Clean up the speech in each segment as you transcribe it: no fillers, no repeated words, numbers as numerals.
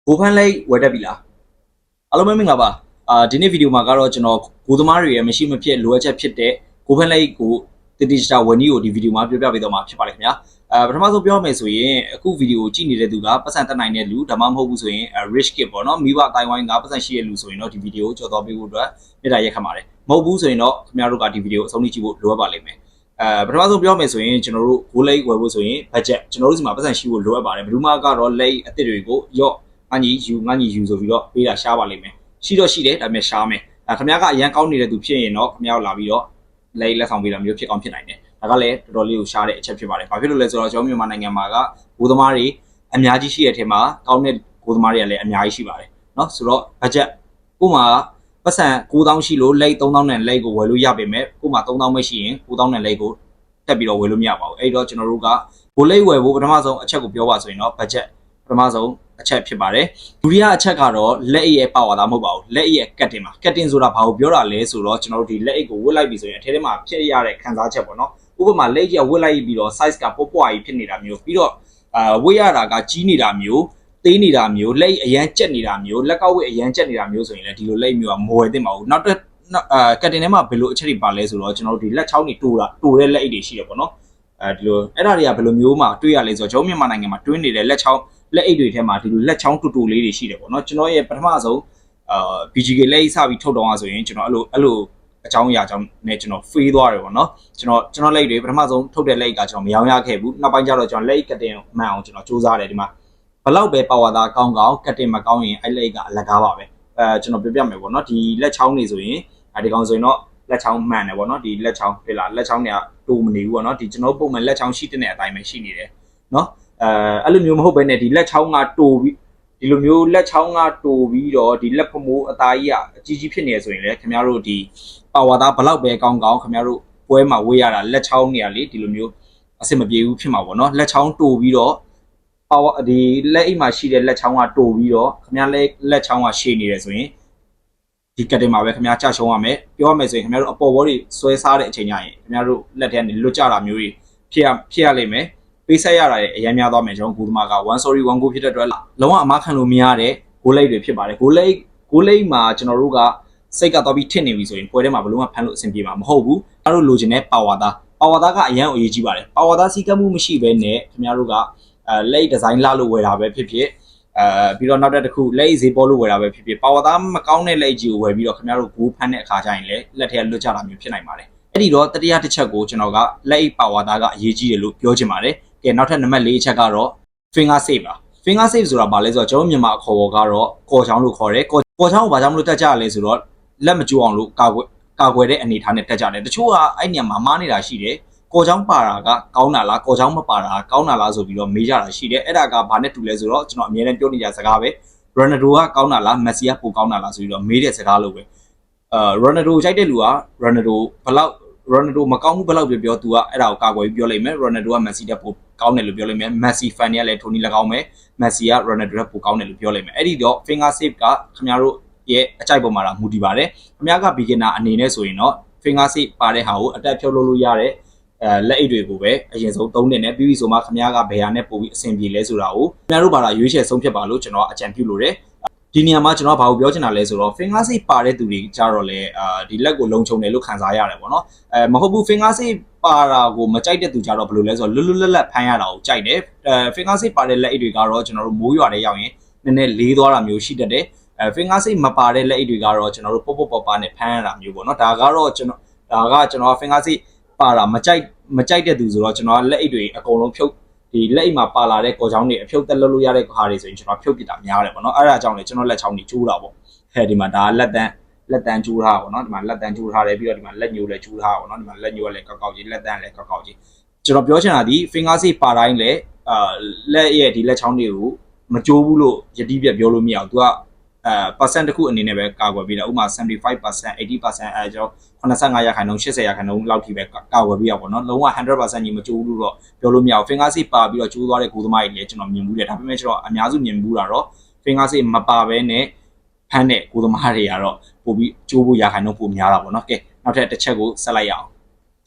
ကိုဖန်းလိုက်ဝယ်တက်ပြီလားအားလုံးပဲမင်္ဂလာပါဒီနေ့ဗီဒီယိုမှာကတော့ကျွန်တော်ကိုသမားတွေရဲ့မရှိမဖြစ်လိုအပ်ချက်ဖြစ်တဲ့ကိုဖန်းလိုက်ကိုတတိကျဝယ်နည်းကိုဒီဗီဒီယိုမှာပြောပြပေးတော့မှာဖြစ်ပါတယ်ခင်ဗျာပထမဆုံးပြောမယ်ဆိုရင်အခုဗီဒီယိုကြည့်နေတဲ့သူကပတ်စံတက်နိုင်တဲ့လူဒါမှမဟုတ်ဘူးဆိုရင် rich kid ပေါ့နော်မိဘအတိုင်းဝိုင်းကပတ်စံရှိတဲ့လူဆိုရင်တော့ဒီဗီဒီယိုကိုကြော်တော်ပေးဖို့အတွက်မြေတားရက်ခတ်ပါတယ်မဟုတ်ဘူးဆိုရင်တော့ခင်ဗျားတို့ကဒီဗီဒီယိုအဆုံးထိကြည့်ဖို့လိုအပ်ပါလိမ့်မယ်ပထမဆုံးပြောမယ်ဆိုရင်ကျွန်တော်တို့ဂိုးလိုက်ဝယ်ဖို့ဆိုရင် budget ကျွန်တော်တို့ဒီမှာပတ်စံရှိဖို့လိုအပ်ပါတယ်ဘယ်သူမှကတော့လက်အသစ်တွေကိုရော့ငါညီယူဆိုပြီးတော့ပေးတာရှားပါလိမ့်မယ်ရှိတော့ရှိတယ်ဒါပေမဲ့ရှားမယ်ခင်ဗျားကအရန်ကောင်းနေတဲ့သူဖြစ်ရင်တော့ခင်ဗျားကိုလာပြီးတော့လက်ဆောင်ပေးတာမျိုးဖြစ်ကောင်းဖြစ်နိုင်တယ်ဒါကလည်းတော်တော်လေးကိုရှားတဲ့အချက်ဖြစ်ပါတယ်ဘာဖြစ်လို့လဲဆိုတော့ကျွန်တော်မြန်မာနိုင်ငံမှာကဂိုးသမားတွေအများကြီးရှိတဲ့အထက်မှာကောင်းတဲ့ဂိုးသမားတွေကလည်းအများကြီးရှိပါတယ်เนาะဆိုတော့ budget ကိုမှပတ်စံ9000ရှိလို့လက်3000နဲ့လက်ကိုဝယ်လို့ရပေမဲ့ကိုမှ3000ပဲရှိရင်9000နဲ့လက်ကိုတက်ပြီးတော့ဝယ်လို့မရပါဘူးအဲ့တော့ကျွန်တော်တို့ကဂိုးလိဝယ်ဖို့ပထမဆုံးအချက်ကိုပြောပါဆိုရင်တော့ budget ပထမဆုံးအချက်ဖြစ်ပါတယ်ဒုတိယအချက်ကတော့လက်ရဲ့ပါဝါသားမဟုတ်ပါဘူးလက်ရဲ့ကတ်တင်ပါကတ်တင်ဆိုတာဘာကိုပြောတာလဲဆိုတော့ကျွန်တော်တို့ဒီလက်အိတ်ကိုဝတ်လိုက်ပြီဆိုရင်အထဲထဲမှာဖြစ်ရတဲ့ခံစားချက်ပေါ့နော်ဥပမာလက်ကြီးဝတ်လိုက်ပြီးတော့ size ကပေါ့ပွားကြီးဖြစ်နေတာမျိုးပြီးတော့ဝတ်ရတာကကြီးနေတာမျိုးသေးနေတာမျိုးလက်အရန်ကျက်နေတာမျိုးလက်ကောက်ဝတ်အရန်ကျက်နေတာမျိုးဆိုရင်လည်းဒီလိုလက်မျိုးကမဝယ်သင့်ပါဘူးနောက်ကတ်တင်ထဲမှာဘယ်လိုအချက်တွေပါလဲဆိုတော့ကျွန်တော်တို့ဒီလက်ချောင်းတွေတိုးတဲ့လက်အိတ်တွေရှိတယ်ပေါ့နော်ဒီလိုအဲ့ဒါတွေကဘယ်လိုမျိုးမှတွေးရလဲဆိုတော့ကျွန်တော်မြန်မာနိုင်ငံမှာတွင်းနေတဲ့လက်ချောင်းလက်အိတ်တွေထဲမှာဒီလိုလက်ချောင်းတူလေးတွေရှိတယ်ပေါ့နော်ကျွန်တော်ရဲ့ပထမဆုံးBGK လက်အိတ်စပြီးထုတ်တော့ဆိုရင်ကျွန်တော်အဲ့လိုအကြောင်းအရာကြောင့်နဲ့ကျွန်တော်ဖေးသွားတယ်ပေါ့နော်ကျွန်တော်လက်အိတ်တွေပထမဆုံးထုတ်တဲ့လက်အိတ်ကကျွန်တော်မရောင်းရခဲ့ဘူးနောက်ပိုင်းကျတော့ကျွန်တော်လက်အိတ်ကတင်မှန်အောင်ကျွန်တော်စူးစမ်းတယ်ဒီမှာဘလောက်ပဲပါဝါသားကောင်းကတင်မကောင်းရင်အဲ့လက်အိတ်ကအလကားပါပဲကျွန်တော်ပြပြမယ်ပေါ့နော်ဒီလက်ချောင်းတွေဆိုရင်ဒီကောင်ဆိုရင်တော့လက်ချောင်းမှန်တယ်ပေါ့နော်ဒီလက်ချောင်းဖြစ်လားလက်ချောင်းတွေကတိုးမနေဘူးပေါ့နော်ဒီကျွန်တော်ပုံမှန်လက်ချောင်းရှိတဲ့အတိုင်းပဲရှိနေတယ်နော်အဲ့လိုမျိုးမဟုတ်ဘဲနဲ့ဒီလက်ချောင်းကတိုးပြီးဒီလိုမျိုးလက်ချောင်းကတိုးပြီးတော့ဒီလက်ဖမိုးအသားကြီးကအကြီးဖြစ်နေဆိုရင်လည်းခင်ဗျားတို့ဒီပါဝါသားဘလောက်ပဲကောင်းခင်ဗျားတို့ပွဲမှာဝေးရတာလက်ချောင်းနေရလေဒီလိုမျိုးအဆင်မပြေဘူးဖြစ်မှာပေါ့နော်လက်ချောင်းတိုးပြီးတော့ပါဝါဒီလက်အိမ်မှာရှိတဲ့လက်ချောင်းကတိုးပြီးတော့ခင်ဗျားလက်ချောင်းကရှည်နေတယ်ဆိုရင်ဒီကတင်မှာပဲခင်ဗျားကြရှုံးရမယ်ပြောရမယ်ဆိုရင်ခင်ဗျားတို့အပေါ်ဘောတွေဆွဲစားတဲ့အချိန်ညရင်ခင်ဗျားတို့လက်ထဲကနေလွတ်ကြတာမျိုးတွေဖြစ်ရလိမ့်မယ်ပေးဆက်ရတာအရင်များသွားမယ်ကျွန်တော်ဂိုးသမားက1 sorry 1 goal ဖြစ်တဲ့အတွက်လုံးဝအမားခံလို့မရတဲ့ဂိုးလိပ်တွေဖြစ်ပါတယ်ဂိုးလိပ်မှာကျွန်တော်တို့ကစိတ်ကသွားပြီးထစ်နေပြီဆိုရင်ပွဲထဲမှာဘလုံးဝဖမ်းလို့အဆင်ပြေမှာမဟုတ်ဘူးအဲ့လိုလိုချင်တဲ့ပါဝါသားကအရန်အရေးကြီးပါတယ်ပါဝါသားစီကပ်မှုမရှိဘဲနဲ့ခင်ဗျားတို့ကလက်ဒီဇိုင်းလာလို့ဝယ်တာပဲဖြစ်ဖြစ်ပြီးတော့နောက်တစ်ခုလက်ဈေးပေါ်လို့ဝယ်တာပဲဖြစ်ဖြစ်ပါဝါသားမကောင်းတဲ့လက်ကြီးကိုဝယ်ပြီးတော့ခင်ဗျားတို့ဂိုးဖမ်းတဲ့အခါကျရင်လည်းလက်ထဲလွတ်ကြတာမျိုးဖြစ်နိုင်ပါတယ်အဲ့ဒီတော့တတိယတစ်ချက်ကိုကျွန်တော်ကလက်အိတ်ပါဝါသားကအရေးကြီးတယ်လို့ပြောချင်ပါတယ်ကဲနောက်ထပ်နံပါတ်4အချက်ကတော့ finger save ပါ finger save ဆိုတာဘာလဲဆိုတော့ကျွန်တော်မြန်မာအခေါ်ပေါ်ကတော့ကော်ချောင်းလို့ခေါ်တယ်ကော်ချောင်းကိုဘာကြောင့်မလို့တက်ကြလဲဆိုတော့လက်မကျိုးအောင်လို့ကာကွယ်တဲ့အနေထားနဲ့တက်ကြတယ်တချို့ကအဲ့ညမှာမားနေတာရှိတယ်ကော်ချောင်းပါတာကကောင်းတာလားကော်ချောင်းမပါတာကောင်းတာလားဆိုပြီးတော့မေးကြတာရှိတယ်အဲ့ဒါကဘာနဲ့တူလဲဆိုတော့ကျွန်တော်အမြဲတမ်းပြောနေကြစကားပဲ Ronaldo ကကောင်းတာလား Messi ကပိုကောင်းတာလားဆိုပြီးတော့မေးတဲ့စကားလို့ပဲRonaldo ကြိုက်တဲ့လူက Ronaldo မကောင်းဘူးဘယ်လောက်ပြောသူကအဲ့ဒါကိုကာကွယ်ပြီးပြောလိုက်မယ် Ronaldo က Messi တက်ပိုကောင်းတယ်လို့ပြောလိုက်မယ် Messi fan တွေကလည်းထိုနီ၎င်းမယ် Messi က Ronaldo တက်ပိုကောင်းတယ်လို့ပြောလိုက်မယ်အဲ့ဒီတော့ finger save ကခင်ဗျားတို့ရဲ့အကြိုက်ပေါ်မှာမူတည်ပါတယ်ခင်ဗျားက beginner အနေနဲ့ဆိုရင်တော့ finger save ပါတဲ့ဟာကိုအတက်ဖြုတ်လို့ရတဲ့လက်အိတ်တွေကိုပဲအရင်ဆုံးသုံးနေတယ်ပြီးပြီဆိုမှခင်ဗျားကဘယ်ဟာနဲ့ပို့ပြီးအဆင်ပြေလဲဆိုတာကိုခင်ဗျားတို့ဘာသာရွေးချယ်ဆုံးဖြတ်ပါလို့ကျွန်တော်အကြံပြုလို့တယ်ဒီနေရာမှာကျွန်တော်ဘာကိုပြောချင်တာလဲဆိုတော့ finger save ပါတဲ့သူတွေကြတော့လေဒီလက်ကိုလုံခြုံတယ်လို့ခံစားရတယ်ပေါ့နော်မဟုတ်ဘူး finger save ပါတာကိုမကြိုက်တဲ့သူကြတော့ဘယ်လိုလဲဆိုတော့လွတ်လပ်ဖမ်းရတာကိုကြိုက်တယ် finger save ပါတဲ့လက်အိတ်တွေကတော့ကျွန်တော်တို့မိုးရွာတဲ့ရောက်ရင်နည်းနည်းလေးသွားတာမျိုးရှိတတ်တယ်finger save မပါတဲ့လက်အိတ်တွေကတော့ကျွန်တော်တို့ပေါ့နဲ့ဖမ်းရတာမျိုးပေါ့နော်ဒါကတော့ကျွန်တော် finger save ပါတာမကြိုက်တဲ့သူဆိုတော့ကျွန်တော်လက်အိတ်တွေအကုန်လုံးဖြုတ်ဒီလက်အိတ်မှာပါလာတဲ့ကော်ချောင်းတွေအဖြုတ်တက်လို့ရတဲ့ခါတွေဆိုရင်ကျွန်တော်ဖြုတ်ပစ်တာများတယ်ပေါ့နော်အဲ့ဒါကြောင့်လေကျွန်တော်လက်ချောင်းတွေကျိုးတာပေါ့ဒီမှာဒါလက်တန်းကျိုးထားပေါ့နော်ဒီမှာလက်တန်းကျိုးထားတယ်ပြီးတော့ဒီမှာလက်ညိုးလည်းကျိုးထားပေါ့နော်ဒီမှာလက်ညိုးကလည်းကောက်ကြီးလက်တန်းလည်းကောက်ကြီးကျွန်တော်ပြောချင်တာဒီ finger save ပါတိုင်းလေလက်ရဲ့ဒီလက်ချောင်းတွေကိုမကျိုးဘူးလို့ယတိပြတ်ပြောလို့မရအောင်သူကpercent တခုအနေနဲ့ပဲကာကွယ်ပေးတာဥပမာ 75% 80% အဲကျွန်တော်85%80%လောက်ထိပဲကာကွယ်ပေးရပါတော့လုံးဝ 100% ကြီးမကျိုးဘူးလို့တော့ပြောလို့မရဘူး finger save ပါပြီးတော့ကျိုးသွားတဲ့ဂိုးသမားတွေလည်းကျွန်တော်မြင်ဘူးတယ်ဒါပေမဲ့ကျွန်တော်အများစုမြင်ဘူးတာတော့ finger save မပါဘဲနဲ့ဖမ်းတဲ့ဂိုးသမားတွေကတော့ပို့ပြီးကျိုးဖို့%ပိုများတာပေါ့နော်ကဲနောက်ထပ်တစ်ချက်ကိုဆက်လိုက်ရအောင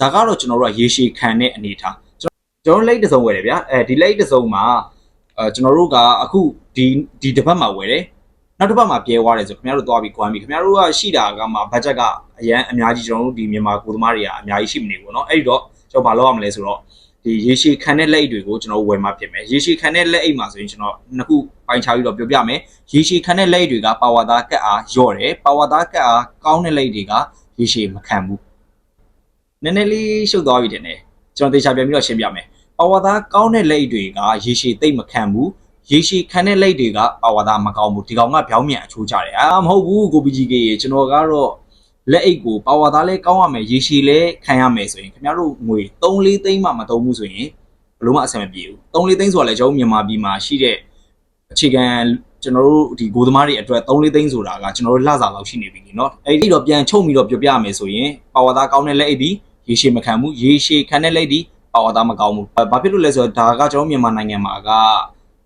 ်ဒါကတော့ကျွန်တော်တို့ကရေရှည်ခံတဲ့အနေထားကျွန်တော်လက်တစ်စုံဝယ်တယ်ဗျာဒီလက်တစ်စုံမှာ ကျွန်တော်တို့ကအခုဒီတစ်ပတ်မှာဝယ်တယ်နောက်တစ်ပတ်မှာပြဲသွားတယ်ဆိုခင်ဗျားတို့သွားပြီးကွမ်းပြီခင်ဗျားတို့ကရှိတာကမှဘတ်ဂျက်ကအရန်အများကြီးကျွန်တော်တို့ဒီမြန်မာကိုသမားတွေကအများကြီးရှိမနေဘူးเนาะအဲ့ဒီတော့ကျွန်တော်ဘာလုပ်ရမလဲဆိုတော့ဒီရေရှည်ခံတဲ့လက်အိတ်တွေကိုကျွန်တော်ဝယ်မှဖြစ်မယ်ရေရှည်ခံတဲ့လက်အိတ်မှာဆိုရင်ကျွန်တော်နှစ်ခုပိုင်းခြားပြီးတော့ပြောပြမယ်ရေရှည်ခံတဲ့လက်အိတ်တွေကပါဝါသားကတ်အားညော့တယ်ပါဝါသားကတ်အားကောင်းတဲ့လက်အိတ်တွေကရေရှည်မခံဘူးနည်းနည်းလေးရှုပ်သွားပြီတင်တယ်ကျွန်တော်သေချာပြန်ပြီးတော့ရှင်းပြမယ်ပါဝါသားကောင်းတဲ့လက်အိတ်တွေကရေရှည်သိမ့်မခံဘူးရေရှည်ခံတဲ့လက်တွေကပါဝါသားမကောင်းဘူးဒီကောင်ကဗျောင်းမြန်အချိုးကြတယ်မဟုတ်ဘူးကိုပီဂျီကေကျွန်တော်ကတော့လက်အိတ်ကိုပါဝါသားလဲကောင်းရမယ်ရေရှည်လဲခံရမယ်ဆိုရင်ခင်ဗျားတို့ငွေ3-4သိန်းမှမသုံးဘူးဆိုရင်ဘလို့မှအဆင်မပြေဘူး3-4သိန်းဆိုတာလဲကျွန်တော်မြန်မာပြည်မှာရှိတဲ့အခြေခံကျွန်တော်တို့ဒီကိုသမားတွေအတွက်3-4သိန်းဆိုတာကကျွန်တော်တို့လှစားလောက်ရှိနေပြီเนาะအဲ့ဒီတော့ပြန်ချုပ်ပြီးတော့ပြောပြရမယ်ဆိုရင်ပါဝါသားကောင်းတဲ့လက်အိတ်ဒီရေရှည်မခံဘူးရေရှည်ခံတဲ့လက်ဒီပါဝါသားမကောင်းဘူးဘာဖြစ်လို့လဲဆိုတော့ဒါကကျွန်တော်မြန်မာနိုင်ငံမှာက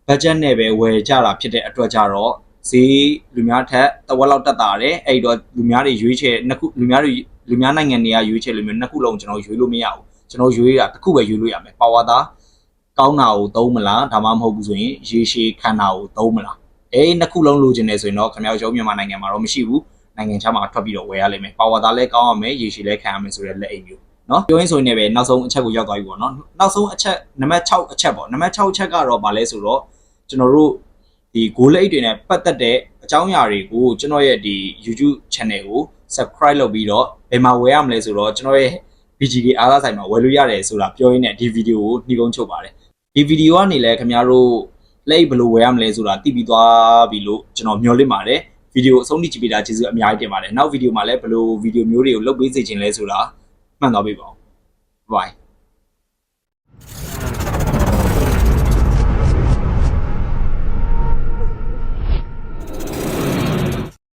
ဘတ်ဂျက်နဲ့ပဲဝယ်ကြတာဖြစ်တဲ့အတွက်ကြတော့ဈေးလူများထက်တဝက်လောက်တက်တာတယ်အဲ့တော့လူများတွေရွေးချယ်နှစ်ခုလူများနိုင်ငံတွေကရွေးချယ်လို့မျိုးနှစ်ခုလုံးကျွန်တော်ရွေးလို့မရဘူးကျွန်တော်ရွေးတာတစ်ခုပဲရွေးလို့ရမယ်ပါဝါသားကောင်းတာကိုသုံးမလားဒါမှမဟုတ်ဘူးဆိုရင်ရေရှည်ခံတာကိုသုံးမလားနှစ်ခုလုံးလိုချင်နေဆိုရင်တော့ခင်ဗျားတို့မြန်မာနိုင်ငံမှာတော့မရှိဘူးနိုင်ငံခြားမှာထွက်ပြီးတော့ဝယ်ရလိမ့်မယ်ပါဝါသားလည်းကောင်းရမယ်ရေရှည်လည်းခံရမယ်ဆိုတဲ့လက်အိတ်မျိုးเนาะပြောရင်းဆိုရင်လည်းပဲနောက်ဆုံးအချက်ကိုရောက်သွားပြီပေါ့เนาะနောက်ဆုံးအချက်နံပါတ်6အချက်ပေါ့နံပါတ်6အချက်ကတော့ဗာလဲဆိုတော့ကျွန်တော်တို့ဒီ goal လက်အိတ်တွေနဲ့ပတ်သက်တဲ့အကြောင်းအရာတွေကိုကျွန်တော်ရဲ့ဒီ YouTube channel ကို subscribe လုပ်ပြီးတော့ဘယ်မှာဝယ်ရမလဲဆိုတော့ကျွန်တော်ရဲ့ BGK အားသာဆိုင်မှာဝယ်လို့ရတယ်ဆိုတာပြောရင်းနဲ့ဒီဗီဒီယိုကိုနှီးကုန်းချုပ်ပါတယ်ဒီဗီဒီယိုကနေလည်းခင်ဗျားတို့လက်အိတ်ဘယ်လိုဝယ်ရမလဲဆိုတာသိပြီးသွားပြီလို့ကျွန်တော်မျှော်လင့်ပါတယ်ဗီဒီယိုအဆုံးထိကြည့်ပေးတာကျေးဇူးအများကြီးတင်ပါတယ်နောက်ဗီဒီယိုမှာလည်းဘယ်လိုဗီဒီယိုမျိုးတွေကိုလုပ်ပေးစေချင်လဲဆိုတာမှန်သွားပြီပေါ့ Bye